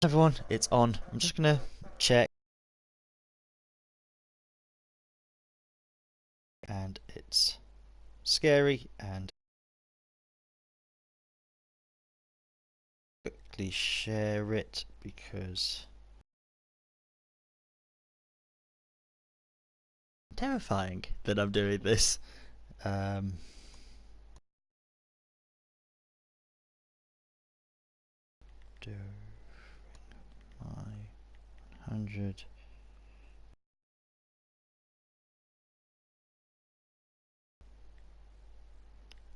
Everyone, it's on. I'm just gonna check, and it's scary, and quickly share it because it's terrifying that I'm doing this. During my 100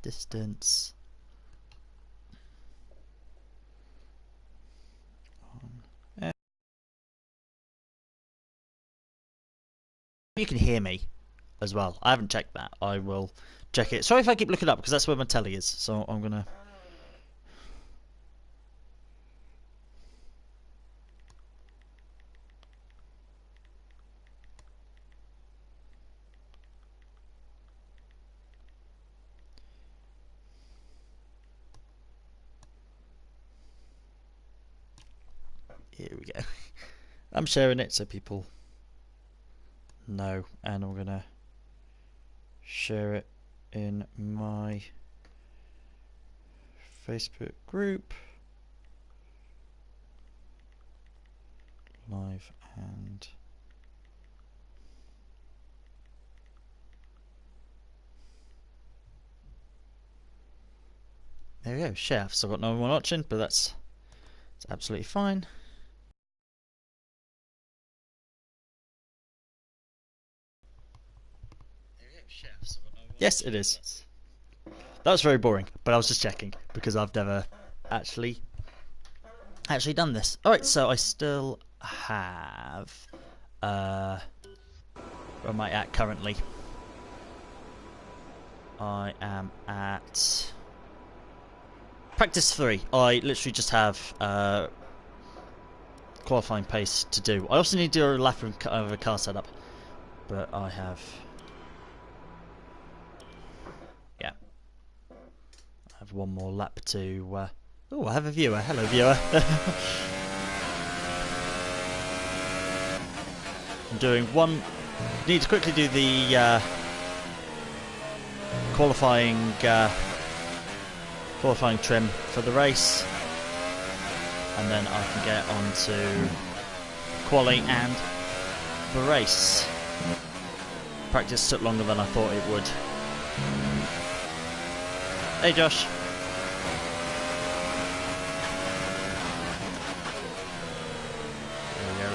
distance on air. You can hear me as well. I haven't checked that. I will check it. Sorry if I keep looking up because that's where my telly is. So I'm gonna. Here we go. I'm sharing it so people know, and I'm gonna share it in my Facebook group live, and there we go. Share. I've still got no one watching, but that's absolutely fine. Yes, it is. That was very boring, but I was just checking because I've never actually done this. Alright, so I still have where am I at currently? I am at practice 3. I literally just have qualifying pace to do. I also need to do a lap of a car setup, but I have one more lap to oh, I have a viewer. Hello, viewer. I'm doing one. Need to quickly do the qualifying trim for the race, and then I can get on to quali and the race. Practice took longer than I thought it would. Hey, Josh. There we go.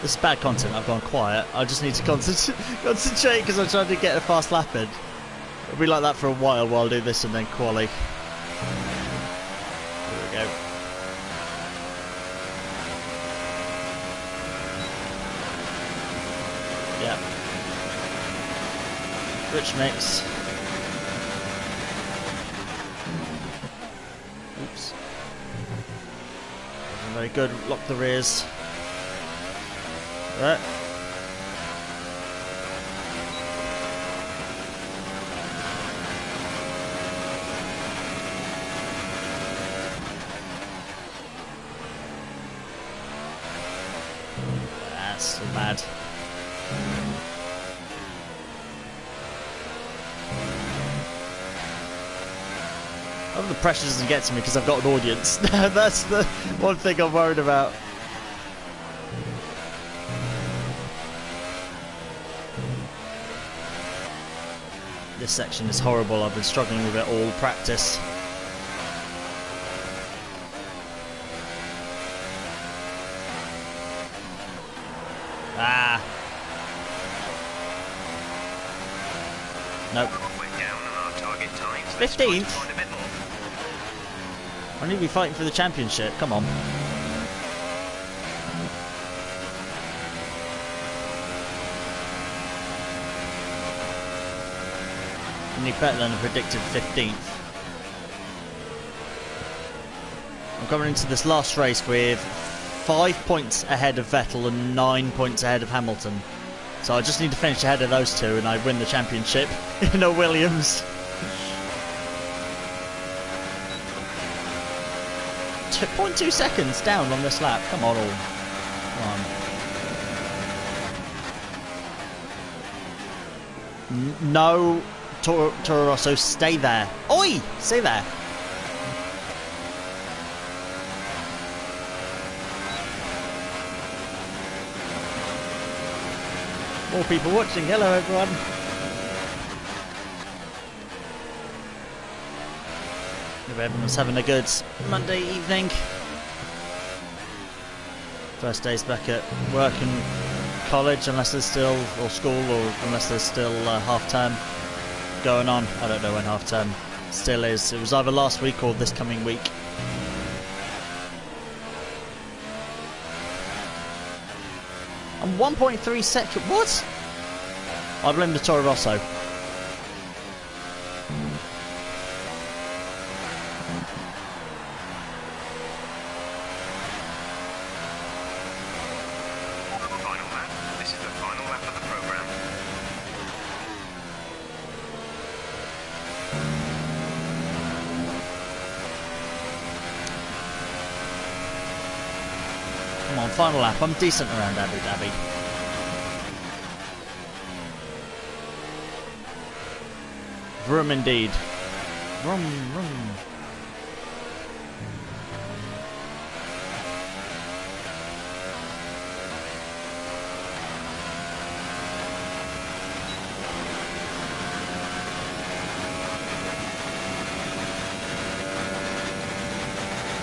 This is bad content. I've gone quiet. I just need to concentrate because I'm trying to get a fast lap in. It'll be like that for a while I do this and then quali. Go. Yeah. Rich mix. Oops. Very good. Lock the rears. Right. That's so bad. I hope the pressure doesn't get to me because I've got an audience. That's the one thing I'm worried about. This section is horrible. I've been struggling with it all practice. Ah. Nope. 15th? I need to be fighting for the championship. Come on. I need better than a predicted 15th. I'm coming into this last race with 5 points ahead of Vettel and 9 points ahead of Hamilton. So I just need to finish ahead of those two and I win the championship in a Williams. 0.2 seconds down on this lap. Come on, all. Come on. No, Toro Rosso, stay there. Oi! Stay there. More people watching. Hello, everyone. Hope everyone's having a good Monday evening. First day's back at work and college, unless there's still, or school, or unless there's still half term going on. I don't know when half term still is. It was either last week or this coming week. I'm 1.3 seconds. What? I blame the Toro Rosso. Final lap. This is the final lap of the program. Come on, final lap. I'm decent around Abu Dhabi. Vroom indeed. Vroom, vroom.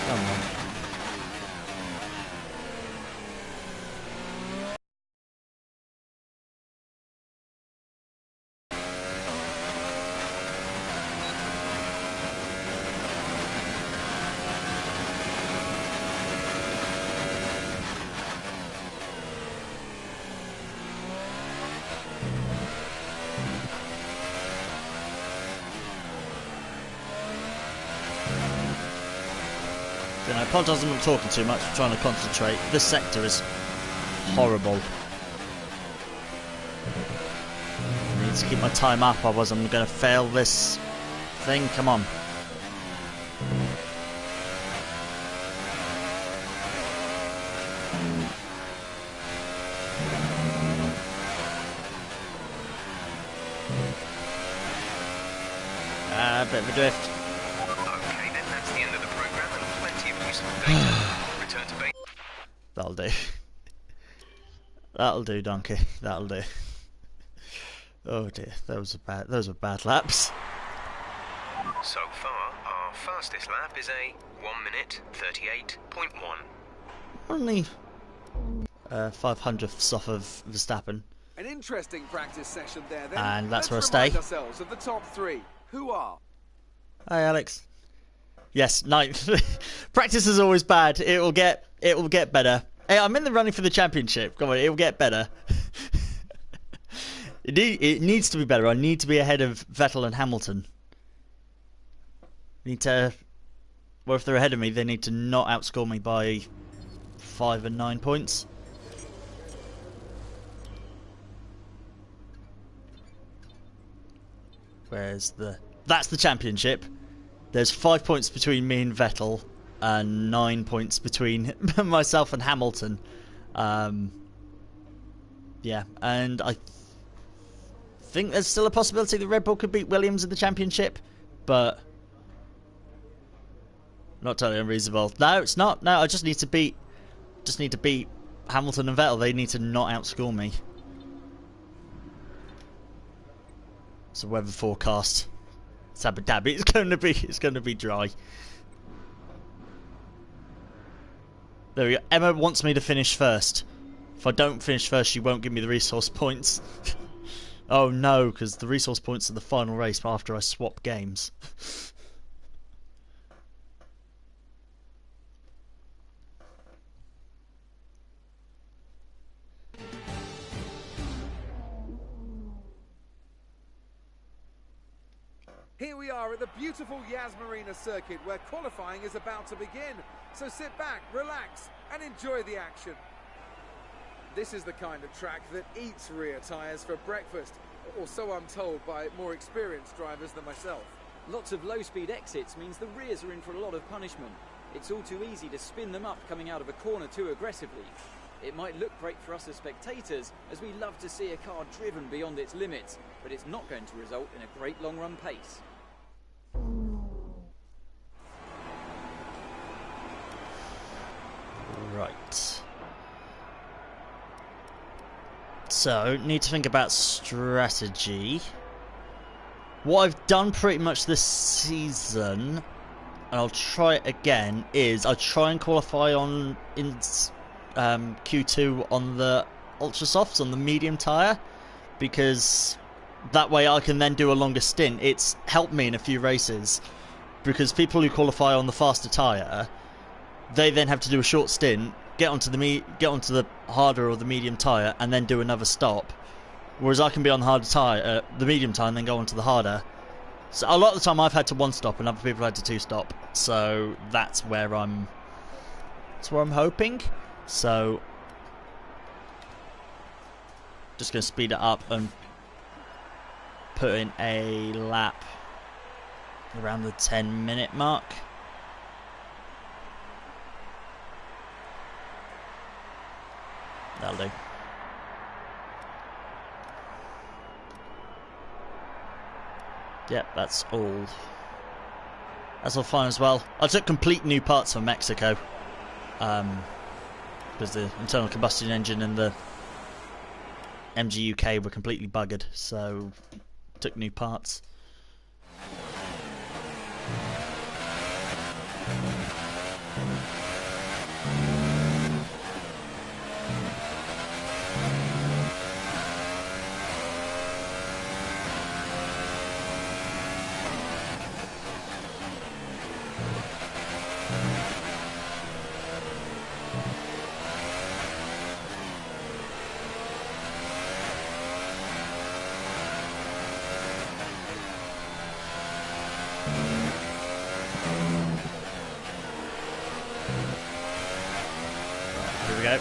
Come on. I apologise I'm not talking too much, I'm trying to concentrate. This sector is horrible. I need to keep my time up, otherwise I'm going to fail this thing. Come on. Bit of a drift. Okay, then that's the end of the program and plenty of useful data. Return to base. That'll do. That'll do, donkey. That'll do. Oh dear, those were bad laps. So far, our fastest lap is a 1 minute 38.1. Only 500ths off of Verstappen. An interesting practice session there, then. And that's where I Let's stay. remind ourselves of the top three. Who are? Hi, Alex. Yes, ninth. Practice is always bad. It will get better. Hey, I'm in the running for the championship. Come on, it will get better. It needs to be better. I need to be ahead of Vettel and Hamilton. Need to. Well, if they're ahead of me, they need to not outscore me by 5 and 9 points. Where's the... That's the championship. There's 5 points between me and Vettel and 9 points between myself and Hamilton. Yeah, and I think there's still a possibility that Red Bull could beat Williams in the championship, but not totally unreasonable. No, it's not. No, I just need to beat Hamilton and Vettel. They need to not outscore me. It's a weather forecast. It's Abu Dhabi. It's going to be dry. There we go. Emma wants me to finish first. If I don't finish first, she won't give me the resource points. Oh no, because the resource points are the final race after I swap games. Here we are at the beautiful Yas Marina circuit where qualifying is about to begin. So sit back, relax and enjoy the action. This is the kind of track that eats rear tyres for breakfast, or so I'm told by more experienced drivers than myself. Lots of low-speed exits means the rears are in for a lot of punishment. It's all too easy to spin them up coming out of a corner too aggressively. It might look great for us as spectators, as we love to see a car driven beyond its limits, but it's not going to result in a great long-run pace. Right. So, need to think about strategy. What I've done pretty much this season, and I'll try it again, is I try and qualify on in Q2 on the Ultra Softs, on the medium tyre, because that way I can then do a longer stint. It's helped me in a few races, because people who qualify on the faster tyre, they then have to do a short stint, get onto the harder or the medium tyre, and then do another stop. Whereas I can be on the harder tyre, the medium tyre, and then go onto the harder. So a lot of the time I've had to one stop, and other people had to two stop. So that's where I'm hoping. So just going to speed it up and put in a lap around the 10-minute mark. That'll do. Yep, that's all. That's all fine as well. I took complete new parts from Mexico, because the internal combustion engine and the MG UK were completely buggered, so took new parts. Here we go.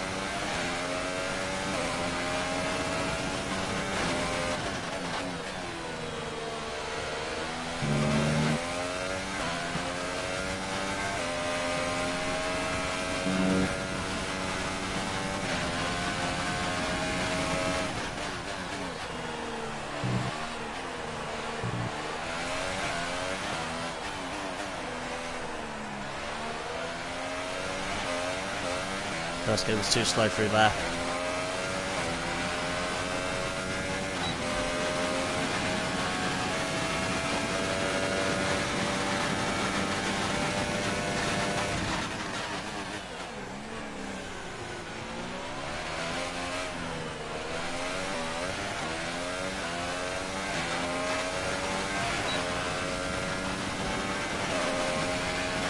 First gear was too slow through there.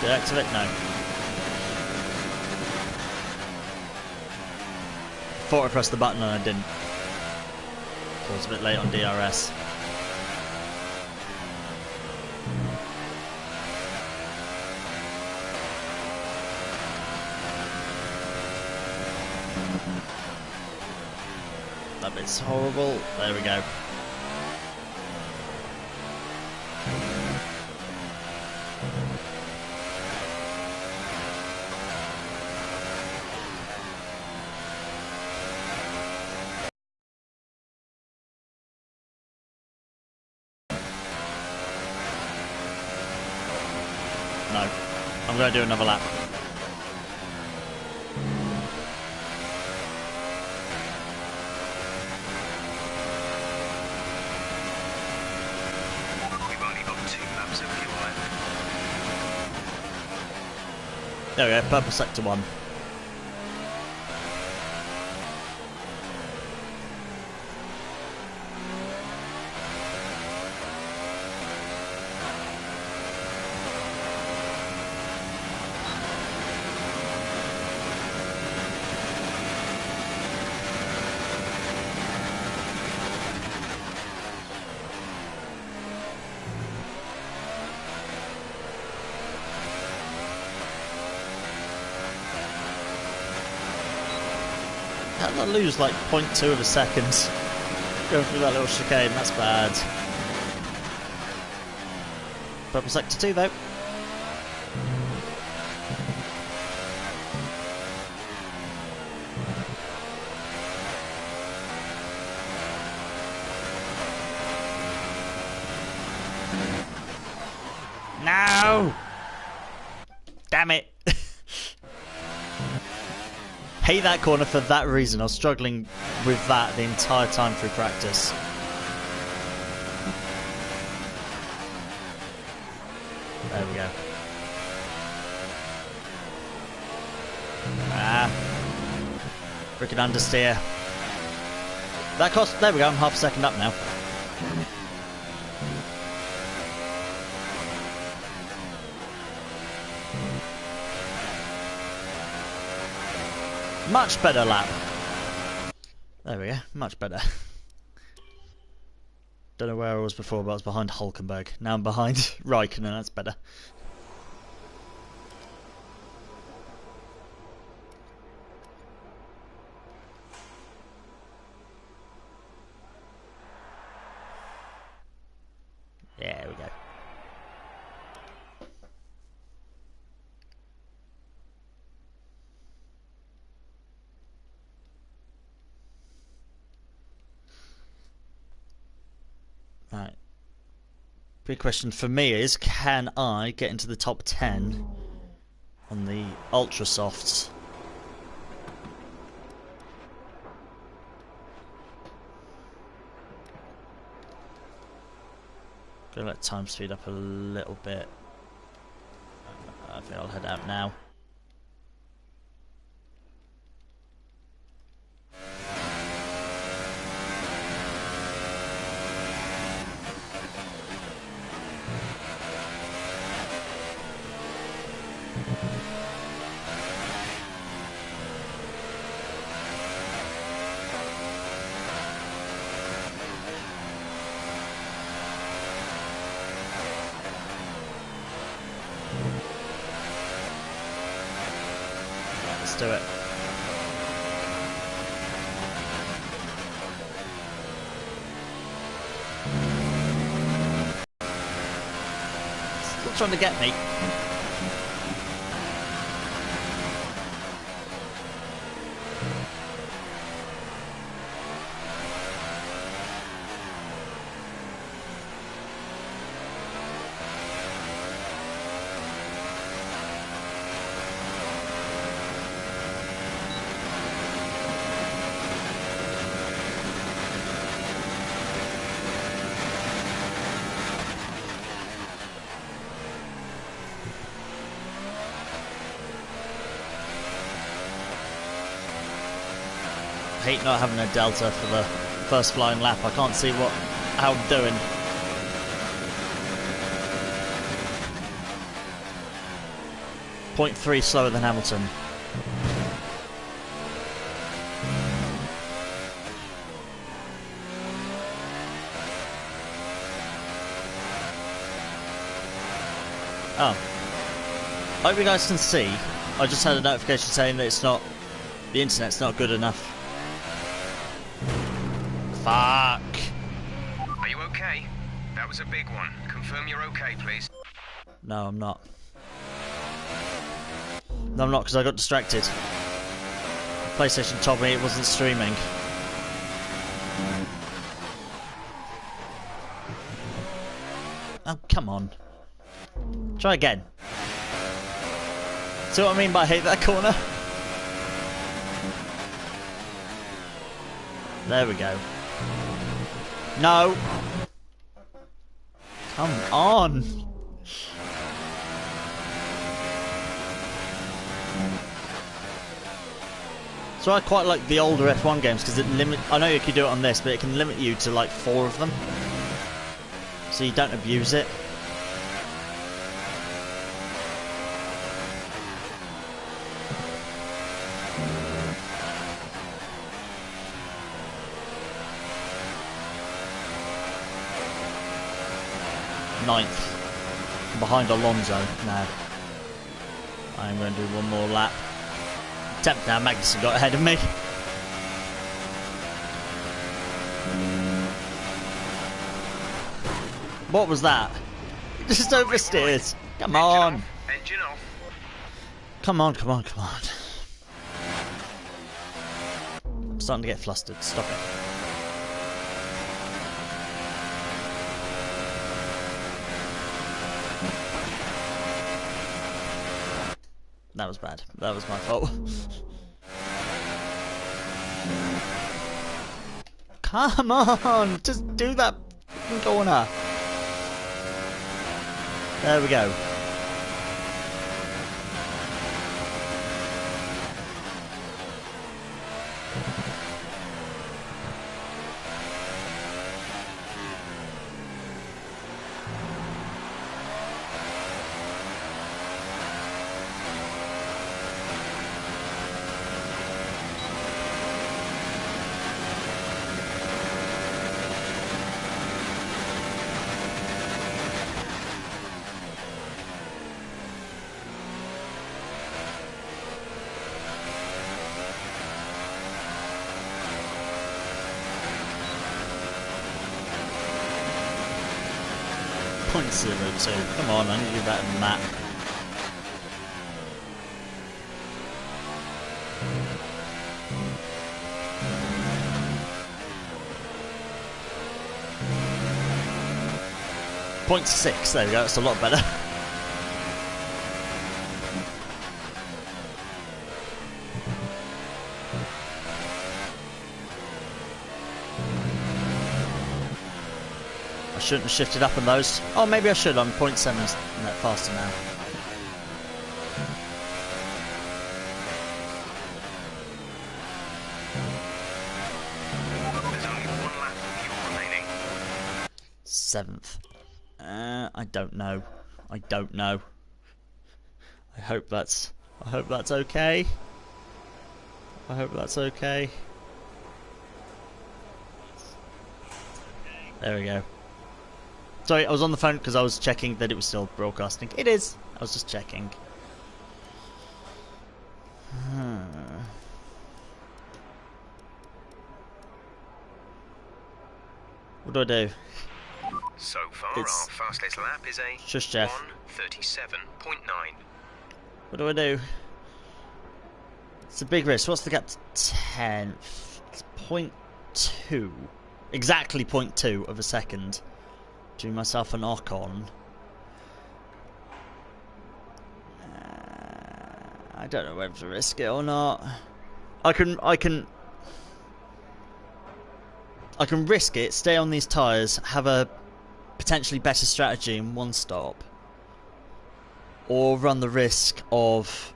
Deactivate? No. Thought I pressed the button and I didn't. So I was a bit late on DRS. That bit's horrible. There we go. No, I'm going to do another lap. We've only got 2 laps of fuel left. There we go, purple sector 1. How did I lose like 0.2 of a second going through that little chicane? That's bad. Purple sector 2 though. No! Damn it! Hate that corner for that reason. I was struggling with that the entire time through practice. There we go. Freaking understeer. That cost. There we go. I'm half a second up now. Much better lap. There we go. Much better. Don't know where I was before, but I was behind Hulkenberg. Now I'm behind Raikkonen. That's better. There we go. Right. Big question for me is, can I get into the top 10 on the Ultra Softs? Gonna let time speed up a little bit. I think I'll head out now. Let's do it. Still trying to get me. Hate not having a delta for the first flying lap. I can't see how I'm doing. .3 slower than Hamilton. Oh. I hope you guys can see. I just had a notification saying that the internet's not good enough. Fuck. Are you okay? That was a big one. Confirm you're okay, please. No, I'm not. No, I'm not, because I got distracted. PlayStation told me it wasn't streaming. Oh, come on. Try again. See what I mean by hate that corner? There we go. No! Come on! So I quite like the older F1 games because I know you can do it on this, but it can limit you to like 4 of them. So you don't abuse it. Ninth. Behind Alonso now. I'm going to do one more lap. 10th now, Magnussen got ahead of me. What was that? Just oversteered. Come on. Engine off. Come on, come on, come on. I'm starting to get flustered. Stop it. That was bad. That was my fault. Come on! Just do that corner. There we go. .02. Come on, I need to do better than that. .6. There we go. That's a lot better. I shouldn't have shifted up on those. Oh, maybe I should. I'm .7 net faster now. There's only one lap of fuel remaining. 7th. I don't know. I don't know. I hope that's okay. I hope that's okay. There we go. Sorry, I was on the phone because I was checking that it was still broadcasting. It is. I was just checking. What do I do? So far, It's- our fastest lap is a Shush, Jeff. 1:37.9. What do I do? It's a big risk. What's the gap to 10th? It's .2. Exactly .2 of a second. Do myself a knock on. I don't know whether to risk it or not. I can risk it, stay on these tyres, have a potentially better strategy in one stop, or run the risk of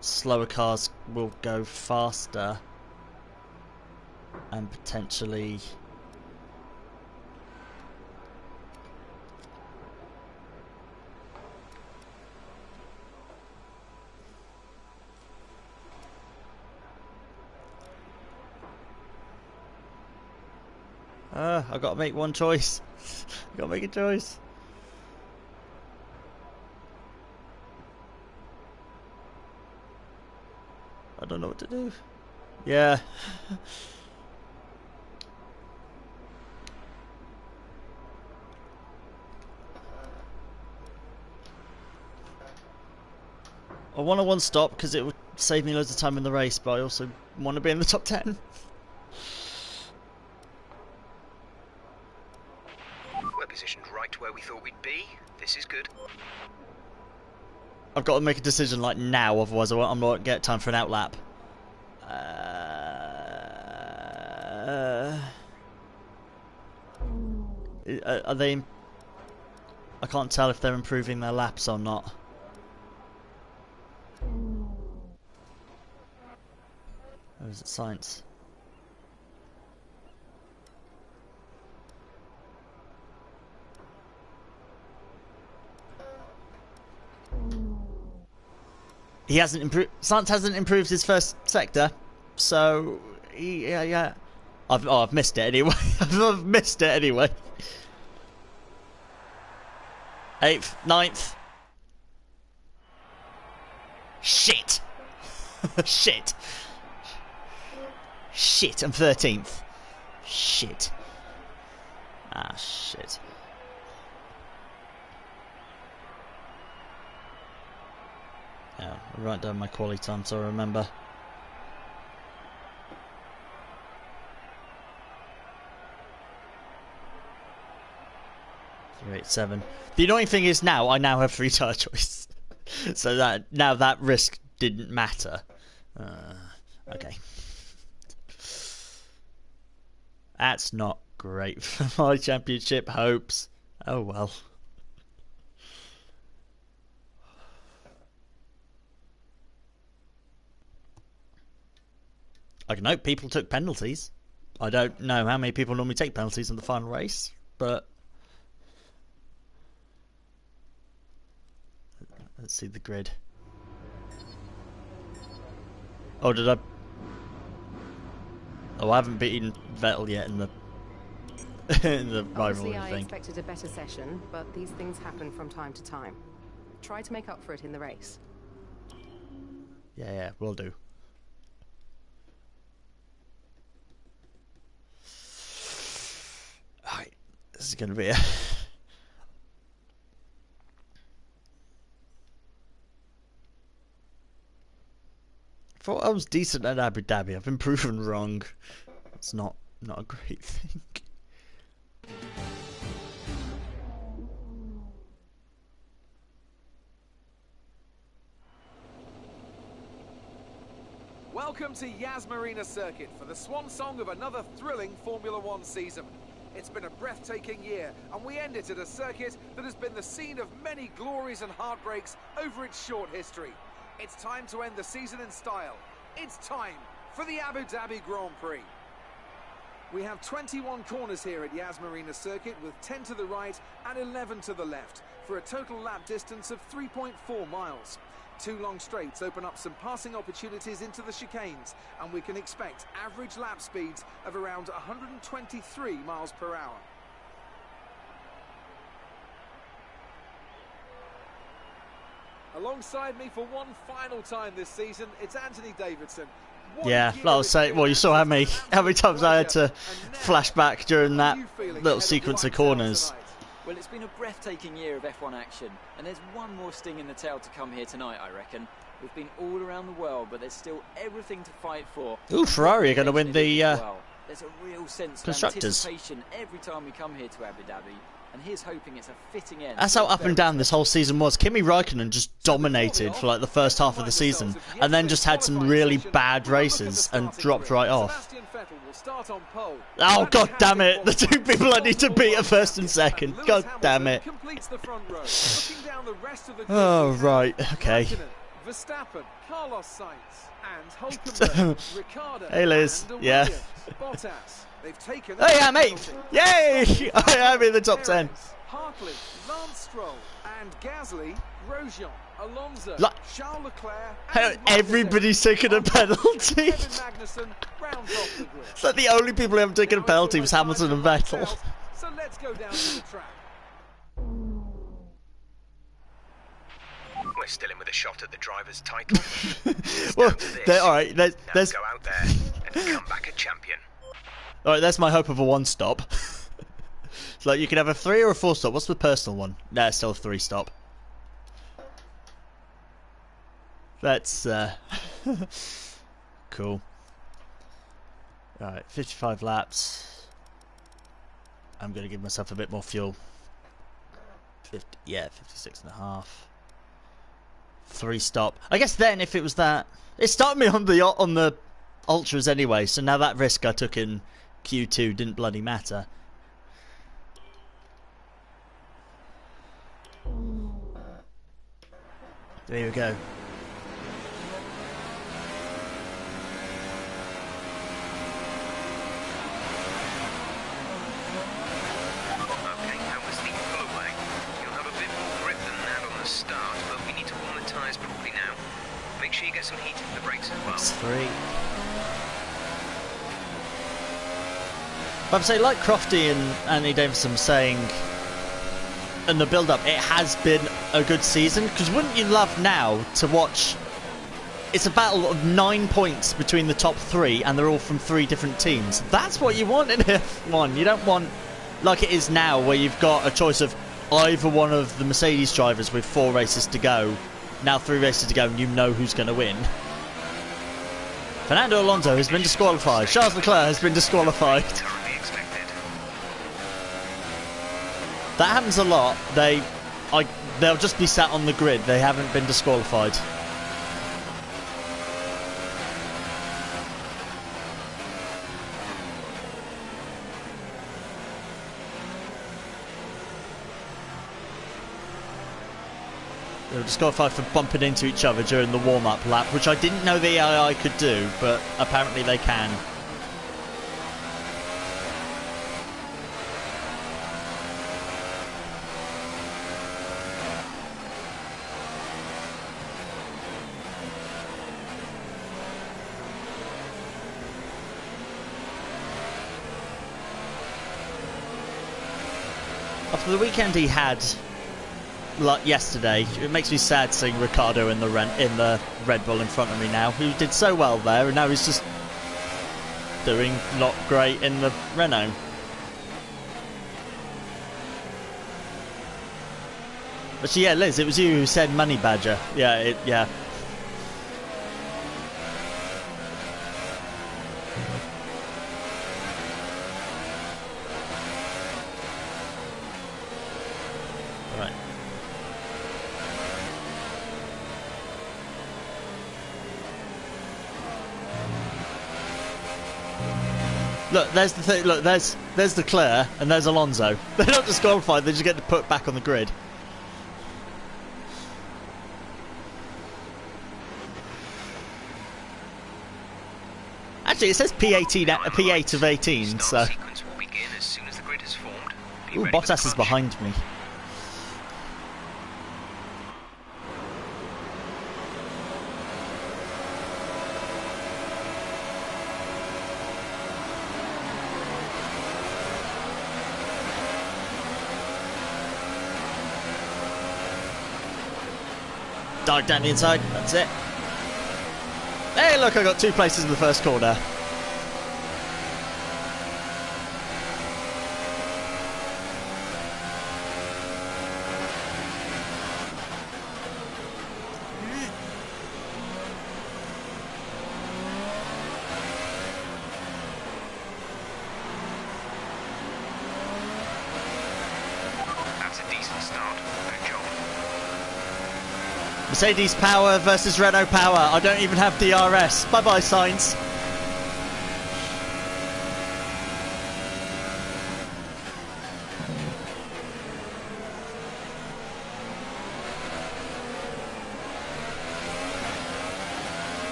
slower cars will go faster and potentially I've got to make one choice. I've got to make a choice. I don't know what to do. Yeah. I want a one stop because it would save me loads of time in the race, but I also want to be in the top 10. We're positioned right where we thought we'd be. This is good. I've got to make a decision like now, otherwise I'm not going to get time for an outlap. Are they? I can't tell if they're improving their laps or not. Or is it science? He hasn't improved. Science hasn't improved his first sector, so yeah. I've missed it anyway. I've missed it anyway. 8th, 9th. Shit. Shit. Shit. I'm 13th. Shit. Ah, shit. Yeah, I'll write down my quality time so I remember. 387. The annoying thing is now I now have 3 tire choice, so that now that risk didn't matter. Okay, that's not great for my championship hopes. Oh well. I can hope people took penalties. I don't know how many people normally take penalties in the final race, but let's see the grid. Oh, did I? Oh, I haven't beaten Vettel yet in the in the rivalry I thing. expected a better session, but these things happen from time to time. Try to make up for it in the race. Yeah, will do. Alright, this is going to be a... Thought I was decent at Abu Dhabi. I've been proven wrong. It's not a great thing. Welcome to Yas Marina Circuit for the swan song of another thrilling Formula One season. It's been a breathtaking year, and we end it at a circuit that has been the scene of many glories and heartbreaks over its short history. It's time to end the season in style. It's time for the Abu Dhabi Grand Prix. We have 21 corners here at Yas Marina Circuit, with 10 to the right and 11 to the left, for a total lap distance of 3.4 miles. 2 long straights open up some passing opportunities into the chicanes, and we can expect average lap speeds of around 123 miles per hour. Alongside me for one final time this season, it's Anthony Davidson. Yeah, I was saying, well, you saw how many times I had to flash back during that little sequence of corners. Well, it's been a breathtaking year of F1 action, and there's one more sting in the tail to come here tonight, I reckon. We've been all around the world, but there's still everything to fight for. Ooh, Ferrari are going to win the There's a real sense of constructors. anticipation every time we come here to Abu Dhabi, and here's hoping it's a fitting end. That's how up and down this whole season was. Kimi Raikkonen just dominated for like the first half of the season, and then just had some really bad races and dropped right off. Oh, god damn it! The 2 people I need to beat are first and second. God damn it. Oh, right, okay. Verstappen, Carlos Sainz, and Ricardo, hey Liz, yeah. They've taken Oh yeah, mate! Yay! I am in the top 10. Hartley, Lance Stroll, and Gasly, Grosjean, Alonso, Charles Leclerc, and everybody's taken a penalty. It's like the only people who haven't taken a penalty was Hamilton and Vettel. So let's go down to the track. We're still in with a shot at the driver's title. Well, alright, there's go out there and come back a champion. Alright, that's my hope of a 1-stop. It's like you can have a 3 or a 4-stop. What's the personal one? No, it's still a 3-stop. That's cool. Alright, 55 laps. I'm going to give myself a bit more fuel. 56 and a half. 3-stop. I guess then if it was that, it started me on the ultras anyway, so now that risk I took in Q2 didn't bloody matter. There we go. Make sure you get some heat in the brakes as well. That's 3. But I'm saying, like Crofty and Anthony Davidson saying, in the build-up, it has been a good season. Because wouldn't you love now to watch? It's a battle of 9 points between the top 3, and they're all from 3 different teams. That's what you want in F1. You don't want, like it is now, where you've got a choice of either one of the Mercedes drivers with 4 races to go, now 3 races to go and you know who's going to win. Fernando Alonso has been disqualified. Charles Leclerc has been disqualified. That happens a lot. They'll just be sat on the grid. They haven't been disqualified. They were disqualified for bumping into each other during the warm-up lap, which I didn't know the AI could do, but apparently they can. After the weekend he had, like yesterday, it makes me sad seeing Ricciardo in the Red Bull in front of me now, who did so well there, and now he's just doing not great in the Renault. But yeah, Liz, it was you who said Money Badger. Yeah, yeah. Right. Look, there's the thing. Look, there's Leclerc and there's Alonso. They're not disqualified. They just get to put back on the grid. Actually, it says P18, P8 of 18. So. Ooh, Bottas is behind me. Dive down the inside, that's it. Hey, look, I got 2 places in the first corner. That's a decent start. Good job. Mercedes power versus Renault power. I don't even have DRS. Bye-bye, Sainz.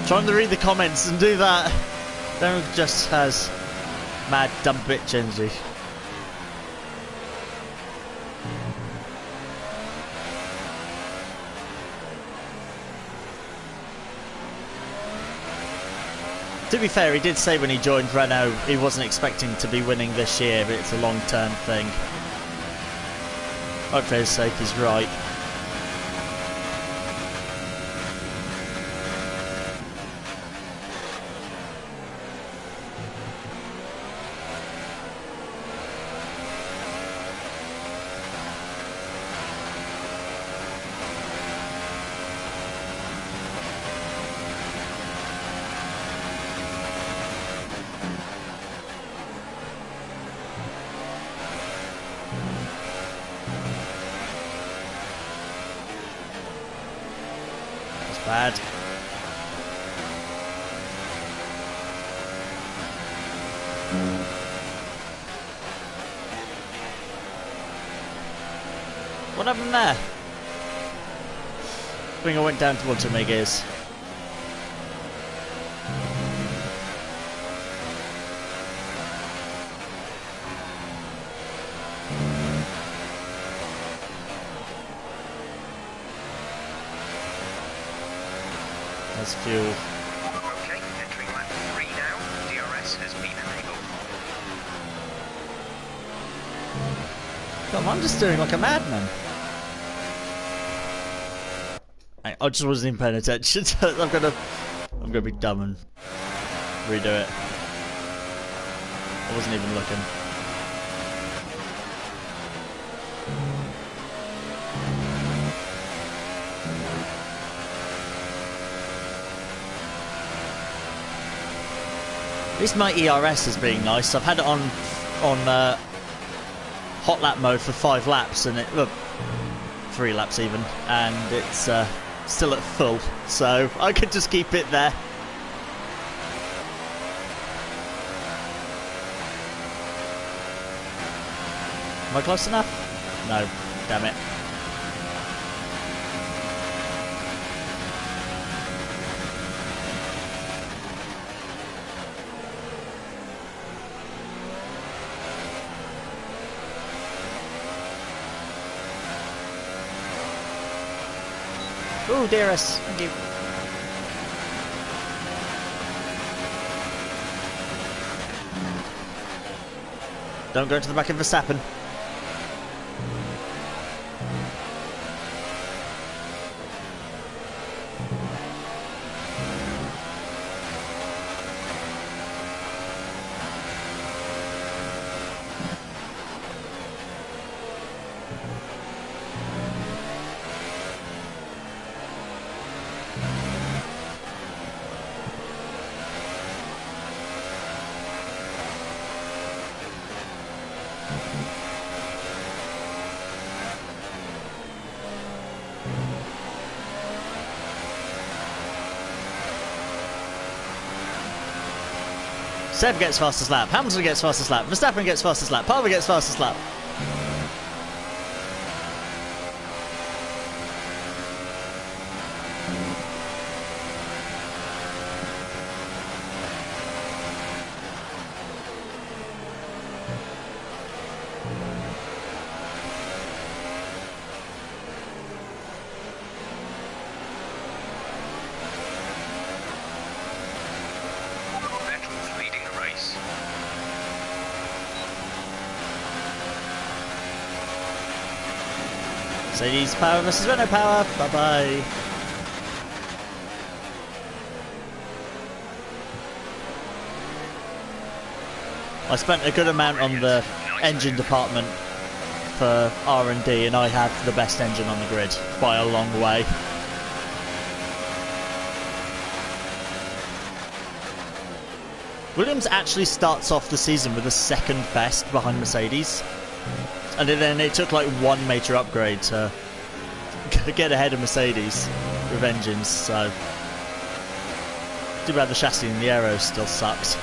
Trying to read the comments and do that. Then just has mad dumb bitch energy. To be fair, he did say when he joined Renault he wasn't expecting to be winning this year, but it's a long-term thing. Hope for his sake he's right. bad. What happened there? I think I went down towards my gears. That's fuel. Okay, entering lap 3 now. DRS has been enabled. God, I'm just doing like a madman. I just wasn't even paying attention. So I'm gonna be dumb and redo it. I wasn't even looking. At least my ERS is being nice. I've had it on hot lap mode for 5 laps, and 3 laps even, and it's still at full, so I could just keep it there. Am I close enough? No, damn it. Ooh, DRS, thank you. Don't go to the back of Verstappen. Seb gets fastest lap, Hamilton gets fastest lap, Verstappen gets fastest lap, Palmer gets fastest lap. Mercedes power versus Renault power. Bye bye. I spent a good amount on the engine department for R&D, and I have the best engine on the grid by a long way. Williams actually starts off the season with the second best behind Mercedes. And then it took like one major upgrade to get ahead of Mercedes with engines, so too bad the chassis and the aero still sucks.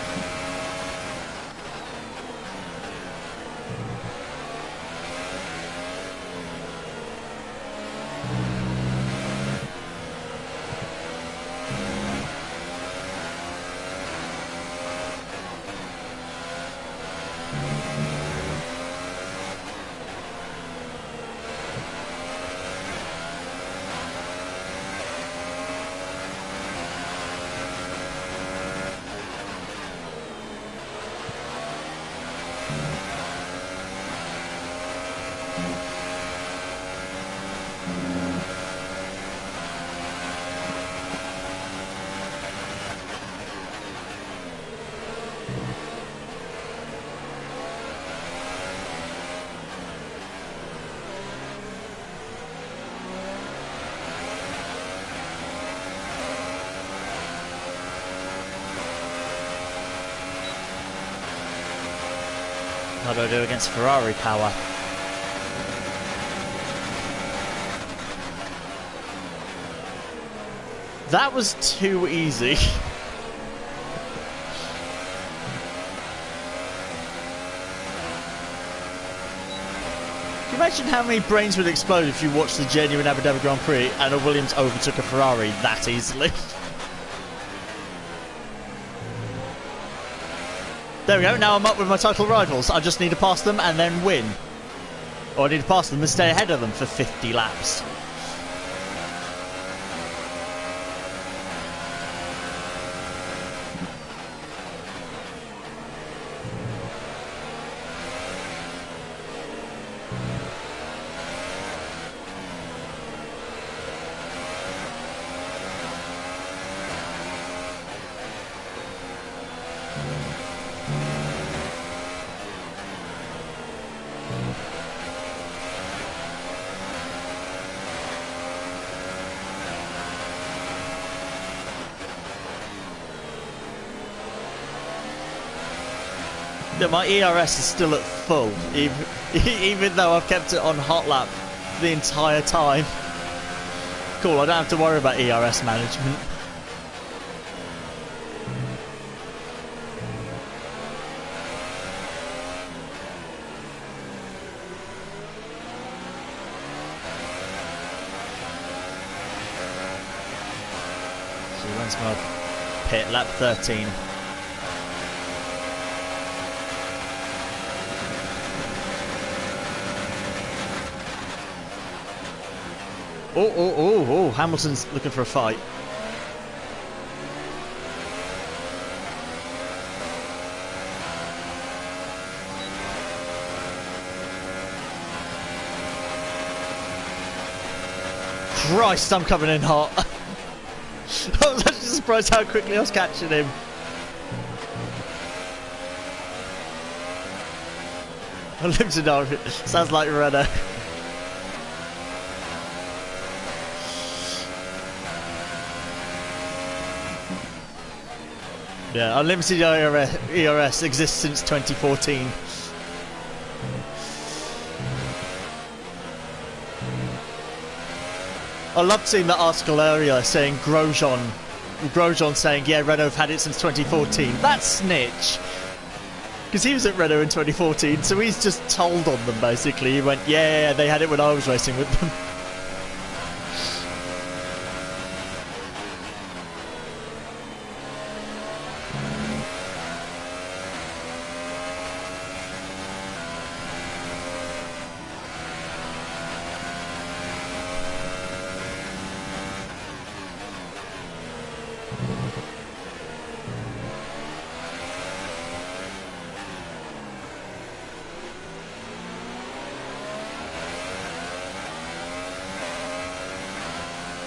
How do I do against Ferrari power? That was too easy. Can you imagine how many brains would explode if you watched the genuine Abu Dhabi Grand Prix and a Williams overtook a Ferrari that easily? There we go, now I'm up with my title rivals. I just need to pass them and then win. Or I need to pass them and stay ahead of them for 50 laps. Yeah, my ERS is still at full, even though I've kept it on hot lap the entire time. Cool, I don't have to worry about ERS management. So when's my pit? Lap 13. Oh, Hamilton's looking for a fight. Christ, I'm coming in hot. I was actually surprised how quickly I was catching him. Unlimited outfit. Sounds like Renault. Yeah, unlimited ERS exists since 2014. I loved seeing that article earlier saying Grosjean saying, yeah, Renault have had it since 2014. That's snitch. Because he was at Renault in 2014, so he's just told on them basically. He went, yeah, they had it when I was racing with them.